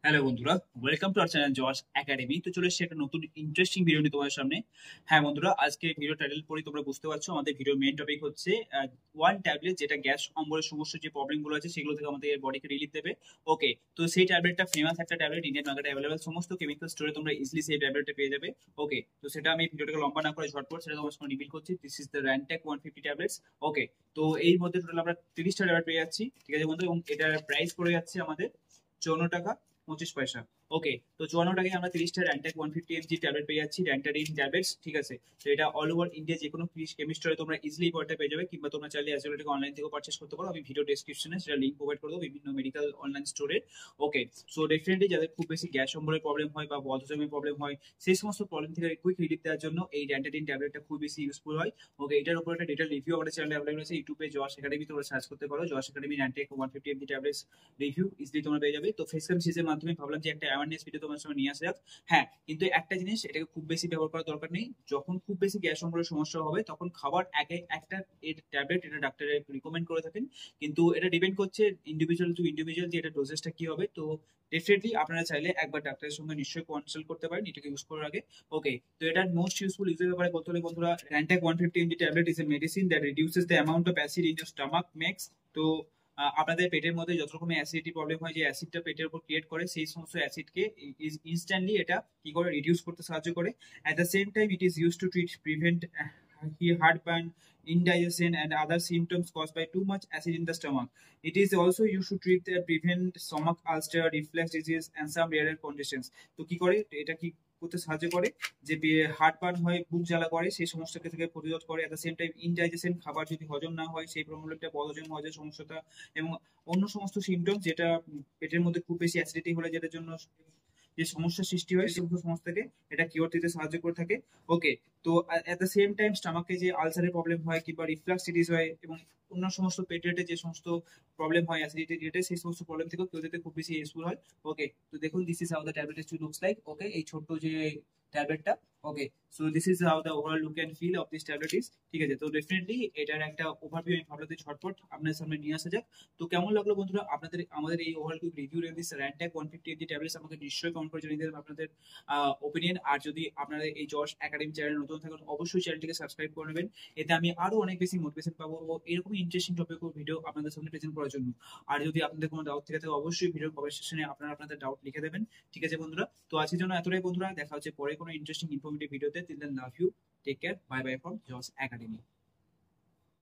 Hello বন্ধুরা, welcome to our channel Josh academy. তো চলে এসেছি একটা নতুন ইন্টারেস্টিং ভিডিও নিয়ে তোমাদের সামনে। হ্যাঁ বন্ধুরা, আজকে ভিডিও টাইটেল পরে তোমরা বুঝতে পারছো আমাদের ভিডিওর মেইন টপিক হচ্ছে ওয়ান ট্যাবলেট যেটা গ্যাস অম্বলের সমস্যা যে প্রবলেম গুলো আছে সেগুলো থেকে আমাদের বডিকে রিলিফ দেবে। ওকে, তো সেই ট্যাবলেটটা ফেমাস একটা ট্যাবলেট, ইন্ডিয়ান মার্কেটে অ্যাভেলেবল, সমস্ত কেমিক্যাল স্টোরে তোমরা ইজিলি সেই ট্যাবলেটটা পেয়ে যাবে। ওকে, তো সেটা আমি ভিডিওটাকে লম্বা না করে ঝটপট সেটা তোমার সঙ্গে রিভিল করছি। This is the Rantac 150 tablets. Okay, তো এই মধ্যে টোটাল আমরা 30টা ট্যাবলেট পেয়ে যাচ্ছি, ঠিক আছে বন্ধু, এবং এটার প্রাইস পড়ে যাচ্ছে আমাদের 54 টাকা 25 পয়সা। ওকে, তো 54 টাকায় আমরা 30টা র্যান্টাক 150 mg ট্যাবলেট পেয়ে যাচ্ছি, র্যান্টাডিন ট্যাবলেটস, ঠিক আছে। তো এটা অল ওভার ইন্ডিয়া যে কোনো কেমিস্টরে তোমরা ইজিলি পড়তে পেয়ে যাবে, কিংবা তোমরা চাইলে অ্যাজ ওয়েল এটাকে অনলাইন থেকেও পারচেস করতে পারো। আমি ভিডিও ডেসক্রিপশনে সেটা লিঙ্ক প্রোভাইড করে দেবো বিভিন্ন মেডিকেল অনলাইন স্টোরে। ওকে, সো ডেফিনেটলি যাদের খুব বেশি গ্যাস অম্বলের প্রবলেম হয় বা বদহজমের প্রবলেম হয়, সেই সমস্ত প্রবলেম থেকে কুইক রিলিফ দেওয়ার জন্য এই র্যান্টাডিন ট্যাবলেটটা খুব বেশি ইউজফুল হয়। ওকে, এটার উপর একটা ডিটেল রিভিউ আমাদের চ্যানেলে অ্যাভেলেবল আছে, ইউটিউবে জশ একাডেমি তোমরা সার্চ করতে পারো, Josh academy Rantac 150 mg tablets review easily তোমরা পেয়ে যাবে। তো ফেস ক্রিম সিরিজের মাধ্যমে ভাবলাম যে একটা অ্যাওয়ারনেস ভিডিও তোমার সামনে নিয়ে আসা যাক। হ্যাঁ, কিন্তু একটা জিনিস, এটাকে খুব বেশি ব্যবহার করার দরকার নেই। যখন খুব বেশি গ্যাস অম্বলের সমস্যা হবে তখন খাবার আগে একটা এর ট্যাবলেট এটা ডাক্তারের রিকমেন্ড করে থাকেন, কিন্তু এটা ডিপেন্ড করছে ইন্ডিভিজুয়াল টু ইন্ডিভিজুয়াল যে এটা ডোজেসটা কি হবে। তো ডেফিনেটলি আপনারা চাইলে একবার ডাক্তারের সঙ্গে নিশ্চয়ই কনসাল্ট করতে পারেন এটাকে ইউজ করার আগে। ওকে, তো এটার মোস্ট ইউজফুল ইউজের ব্যাপারে বলতে হলে বন্ধুরা, Rantac 150 mg tablet is a medicine that reduces the amount of acid in your stomach makes. তো আপনাদের পেটের মধ্যে যত রকমের অ্যাসিডিটি প্রবলেম হয়, যে অ্যাসিডটা পেটের উপর ক্রিয়েট করে, সেই সমস্ত অ্যাসিডকে ইনস্ট্যান্টলি এটা কি করে রিডিউস করতে সাহায্য করে। At the same time it is use to prevent heartburn, indigestion, and other symptoms caused by too much acid in the stomach. It is also used to treat the prevent stomach ulcer, reflux disease, and some rare conditions. তো কি করে এটা কি করতে সাহায্য করে, যে heart burn হয়, বুক জ্বালা করে, সেই সমস্যাকে থেকে প্রতিরোধ করে। At the same time indigestion, খাবার যদি হজম না হয় সেই প্রবলেমটা, বদহজম হয় যে সমস্যাটা, এবং অন্য সমস্ত সিমটম যেটা পেটের মধ্যে খুব বেশি অ্যাসিডিটি হলে যেটার জন্য যে সমস্যার সৃষ্টি হয় সেই সমস্যাকে এটা কিওর দিতে সাহায্য করে থাকে। ওকে, তো এট দ্য সেম টাইম স্টমাকে যে আলসারের প্রবলেম হয় কিংবা রিফ্লাক্সিটিস হয় এবং অন্য সমস্ত পেটের যে সমস্ত প্রবলেম হয় অ্যাসিডিটি রিলেটেড, সেই সমস্ত প্রবলেম থেকেও কেউ দিতে খুব বেশি ইউজফুল হয়। ওকে, তো দেখুন this is how the tablet looks like. Okay, এই ছোট্ট যে ট্যাবলেটটা। Okay, so this is how the overall look and feel of this tablet is. ঠিক আছে, তো ডেফিনেটলি এটার একটা ওভারভিউ আমি ভাবলাম যে ঝটপট আপনার সামনে নিয়ে আসা যাক। তো কেমন লাগলো বন্ধুরা আপনাদের আমাদের এই overall review this Rantac 150 mg tablets? আমাকে নিশ্চয়ই কমেন্ট করে জানিয়ে দেবেন আপনাদের ওপিনিয়ন। আর যদি আপনারা এই জশ একাডেমি চ্যানেল নতুন থাকেন, অবশ্যই চ্যানেলটিকে সাবস্ক্রাইব করে নেবেন। এতে আমি আরো অনেক বেশি মোটিভেশন পাবো ও এরকমই ইন্টারেস্টিং টপিক ভিডিও আপনাদের সামনে প্রেজেন্ট করার জন্য। আর যদি আপনাদের কোনো ডাউট থেকে থাকে, অবশ্যই ভিডিওর কমেন্ট সেকশনে আপনারা আপনাদের ডাউট লিখে দেবেন। ঠিক আছে বন্ধুরা, তো আজকের জন্য এতটাই বন্ধুরা, দেখা হচ্ছে পরে কোনো ইন্টারেস্টিং ইনফরমেটিভ ভিডিওতে। Till then love you, take care, bye bye from Josh academy.